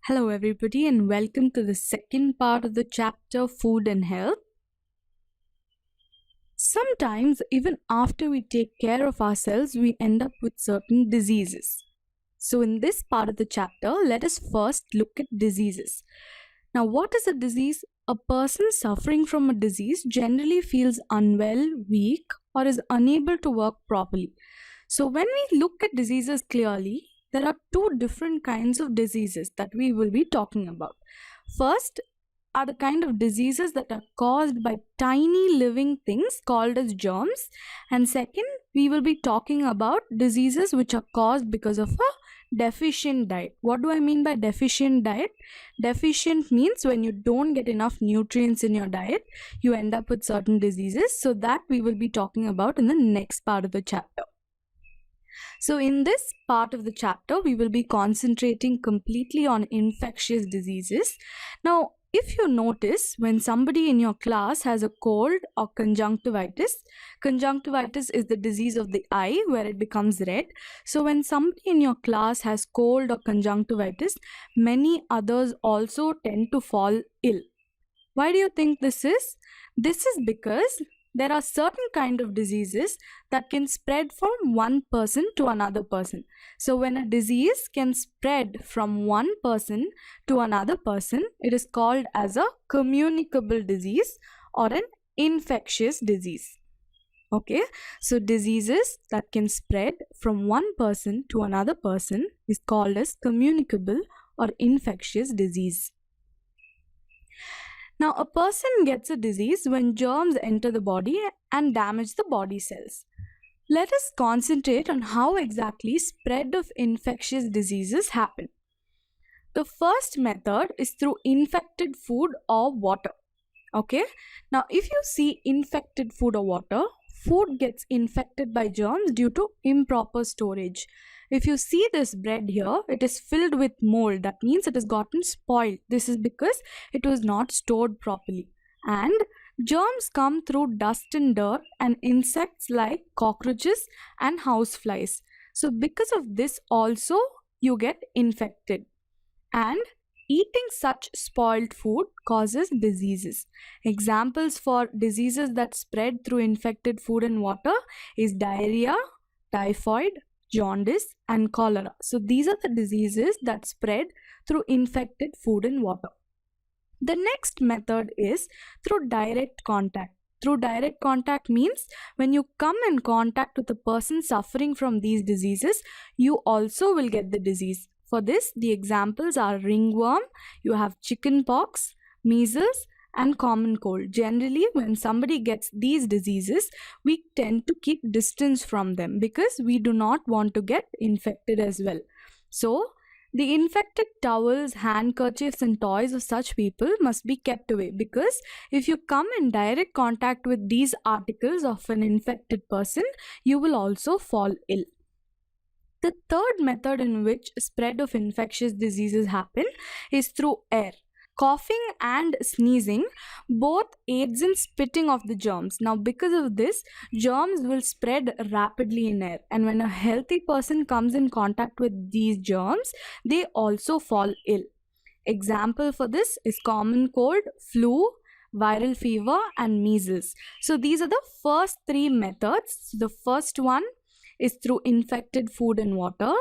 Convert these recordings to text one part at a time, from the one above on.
Hello, everybody, and welcome to the second part of the chapter Food and Health. Sometimes, even after we take care of ourselves, we end up with certain diseases. So, in this part of the chapter, let us first look at diseases. Now, what is a disease? A person suffering from a disease generally feels unwell, weak, or is unable to work properly. So, when we look at diseases clearly, there are two different kinds of diseases that we will be talking about. First are the kind of diseases that are caused by tiny living things called as germs, and second, we will be talking about diseases which are caused because of a deficient diet. What do I mean by deficient diet? Deficient means when you don't get enough nutrients in your diet, you end up with certain diseases. So that we will be talking about in the next part of the chapter. So in this part of the chapter, we will be concentrating completely on infectious diseases. Now, if you notice, when somebody in your class has a cold or conjunctivitis, conjunctivitis is the disease of the eye where it becomes red. So when somebody in your class has cold or conjunctivitis, many others also tend to fall ill. Why do you think this is? This is because there are certain kind of diseases that can spread from one person to another person. So when a disease can spread from one person to another person, it is called as a communicable disease or an infectious disease. Okay, so diseases that can spread from one person to another person is called as communicable or infectious disease. Now, a person gets a disease when germs enter the body and damage the body cells. Let us concentrate on how exactly spread of infectious diseases happen. The first method is through infected food or water. Okay, now if you see infected food or water, food gets infected by germs due to improper storage. If you see this bread here, it is filled with mold. That means it has gotten spoiled. This is because it was not stored properly. And germs come through dust and dirt and insects like cockroaches and houseflies. So because of this also you get infected. And eating such spoiled food causes diseases. Examples for diseases that spread through infected food and water is diarrhea, typhoid, jaundice, and cholera. So these are the diseases that spread through infected food and water. The next method is through direct contact. Through direct contact means when you come in contact with a person suffering from these diseases, you also will get the disease. For this, the examples are ringworm, you have chicken pox, measles, and common cold. Generally, when somebody gets these diseases, we tend to keep distance from them because we do not want to get infected as well. So, the infected towels, handkerchiefs, and toys of such people must be kept away because if you come in direct contact with these articles of an infected person, you will also fall ill. The third method in which spread of infectious diseases happen is through air. Coughing and sneezing both aids in spitting of the germs. Now because of this, germs will spread rapidly in air, and when a healthy person comes in contact with these germs, they also fall ill. Example for this is common cold, flu, viral fever, and measles. So these are the first three methods. The first one is through infected food and water.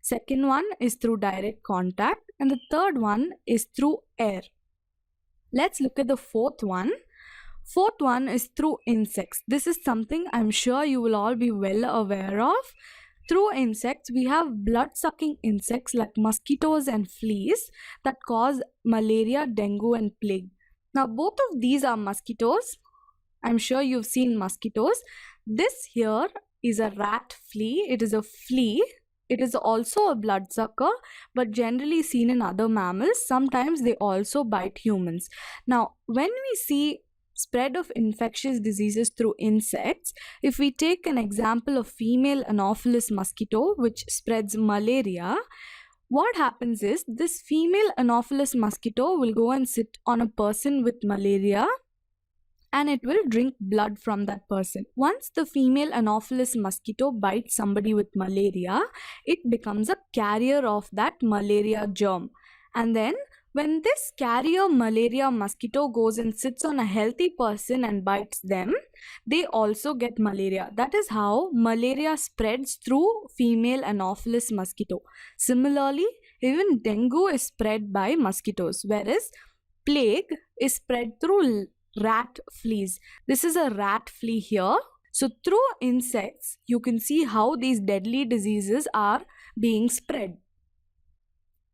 Second one is through direct contact, and the third one is through air. Let's look at the fourth one. Fourth one is through insects. This is something I'm sure you will all be well aware of. Through insects, we have blood-sucking insects like mosquitoes and fleas that cause malaria, dengue, and plague. Now, both of these are mosquitoes. I'm sure you've seen mosquitoes. This here is a rat flea. It is a flea. It is also a bloodsucker, but generally seen in other mammals. Sometimes they also bite humans. Now, when we see spread of infectious diseases through insects, if we take an example of female Anopheles mosquito, which spreads malaria, what happens is this female Anopheles mosquito will go and sit on a person with malaria and it will drink blood from that person. Once the female Anopheles mosquito bites somebody with malaria, it becomes a carrier of that malaria germ. And then when this carrier malaria mosquito goes and sits on a healthy person and bites them, they also get malaria. That is how malaria spreads through female Anopheles mosquito. Similarly, even dengue is spread by mosquitoes, whereas plague is spread through rat fleas. This is a rat flea here. So through insects, you can see how these deadly diseases are being spread.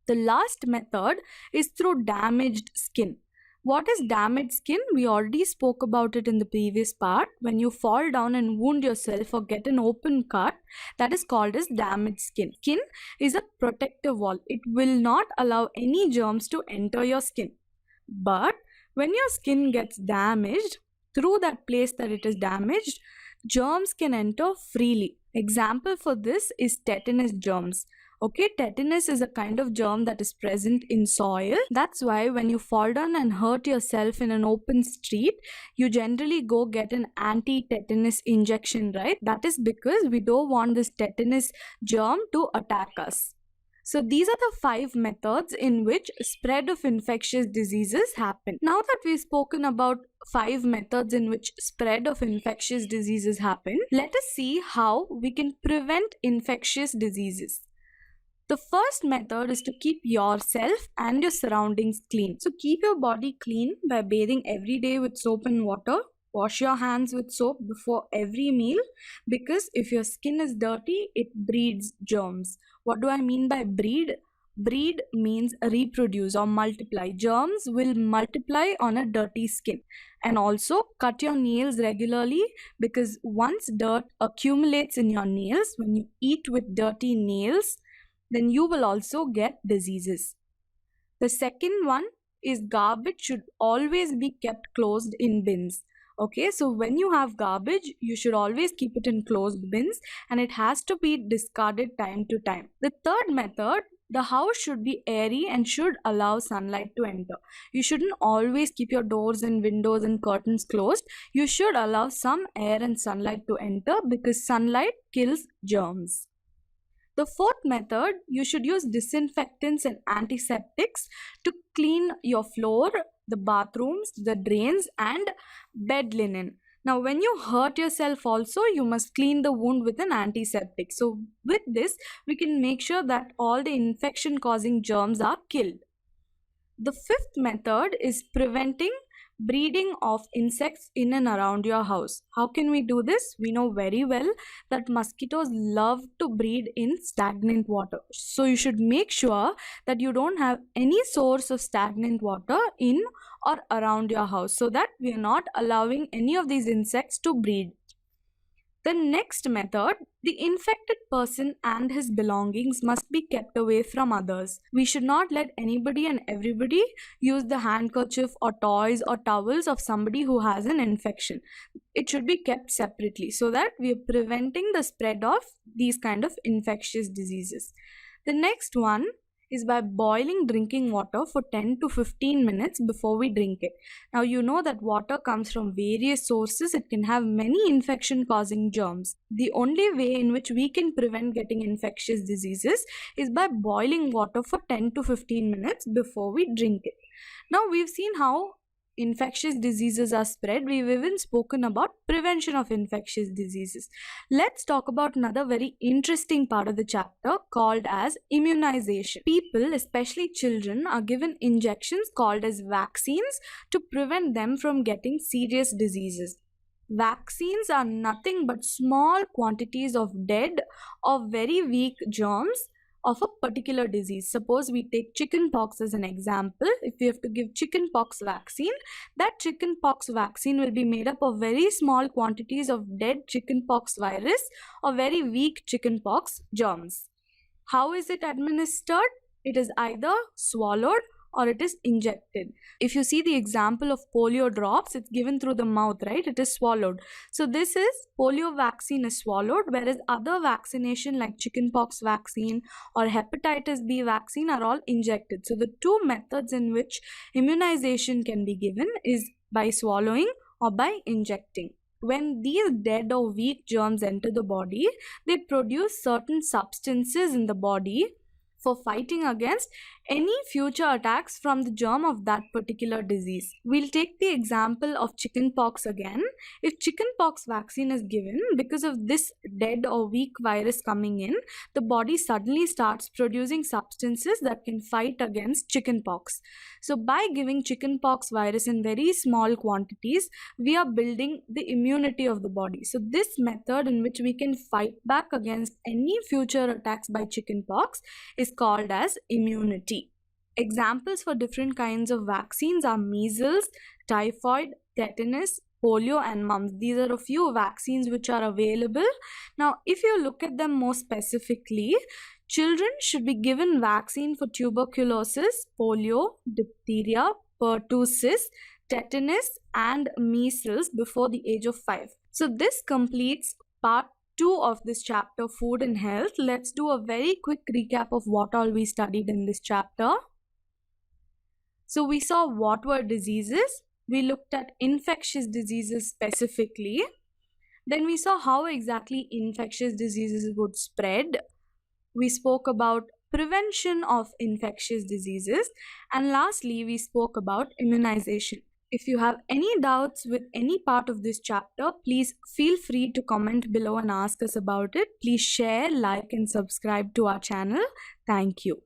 The last method is through damaged skin. What is damaged skin? We already spoke about it in the previous part. When you fall down and wound yourself or get an open cut, that is called as damaged skin. Skin is a protective wall. It will not allow any germs to enter your skin. But when your skin gets damaged, through that place that it is damaged, germs can enter freely. Example for this is tetanus germs. Okay, tetanus is a kind of germ that is present in soil. That's why when you fall down and hurt yourself in an open street, you generally go get an anti-tetanus injection, right? That is because we don't want this tetanus germ to attack us. So these are the 5 methods in which spread of infectious diseases happen. Now that we've spoken about 5 methods in which spread of infectious diseases happen, let us see how we can prevent infectious diseases. The first method is to keep yourself and your surroundings clean. So keep your body clean by bathing every day with soap and water. Wash your hands with soap before every meal, because if your skin is dirty, it breeds germs. What do I mean by breed? Breed means reproduce or multiply. Germs will multiply on a dirty skin. And also cut your nails regularly, because once dirt accumulates in your nails, when you eat with dirty nails, then you will also get diseases. The second one is garbage should always be kept closed in bins. Okay, so when you have garbage, you should always keep it in closed bins, and it has to be discarded time to time. The third method, the house should be airy and should allow sunlight to enter. You shouldn't always keep your doors and windows and curtains closed. You should allow some air and sunlight to enter, because sunlight kills germs. The fourth method, you should use disinfectants and antiseptics to clean your floor, the bathrooms, the drains, and bed linen. Now, when you hurt yourself also, you must clean the wound with an antiseptic. So with this, we can make sure that all the infection causing germs are killed. The fifth method is preventing breeding of insects in and around your house. How can we do this? We know very well that mosquitoes love to breed in stagnant water. So you should make sure that you don't have any source of stagnant water in or around your house, so that we are not allowing any of these insects to breed. The next method, the infected person and his belongings must be kept away from others. We should not let anybody and everybody use the handkerchief or toys or towels of somebody who has an infection. It should be kept separately, so that we are preventing the spread of these kind of infectious diseases. The next one is by boiling drinking water for 10 to 15 minutes before we drink it. Now you know that water comes from various sources. It can have many infection causing germs. The only way in which we can prevent getting infectious diseases is by boiling water for 10 to 15 minutes before we drink it. Now we've seen how infectious diseases are spread. We've even spoken about prevention of infectious diseases. Let's talk about another very interesting part of the chapter called as immunization. People, especially children, are given injections called as vaccines to prevent them from getting serious diseases. Vaccines are nothing but small quantities of dead or very weak germs of a particular disease. Suppose we take chickenpox as an example. If we have to give chickenpox vaccine, that chickenpox vaccine will be made up of very small quantities of dead chickenpox virus or very weak chickenpox germs. How is it administered? It is either swallowed or it is injected. If you see the example of polio drops, it's given through the mouth, right? It is swallowed. So this is polio vaccine is swallowed, whereas other vaccination like chickenpox vaccine or hepatitis B vaccine are all injected. So the two methods in which immunization can be given is by swallowing or by injecting. When these dead or weak germs enter the body, they produce certain substances in the body for fighting against any future attacks from the germ of that particular disease. We'll take the example of chickenpox again. If chickenpox vaccine is given, because of this dead or weak virus coming in, the body suddenly starts producing substances that can fight against chickenpox. So by giving chickenpox virus in very small quantities, we are building the immunity of the body. So this method in which we can fight back against any future attacks by chickenpox is called as immunity. Examples for different kinds of vaccines are measles, typhoid, tetanus, polio, and mumps. These are a few vaccines which are available. Now, if you look at them more specifically, children should be given vaccine for tuberculosis, polio, diphtheria, pertussis, tetanus, and measles before the age of 5. So, this completes part 2 of this chapter, Food and Health. Let's do a very quick recap of what all we studied in this chapter. So we saw what were diseases. We looked at infectious diseases specifically. Then we saw how exactly infectious diseases would spread. We spoke about prevention of infectious diseases. And lastly, we spoke about immunization. If you have any doubts with any part of this chapter, please feel free to comment below and ask us about it. Please share, like, and subscribe to our channel. Thank you.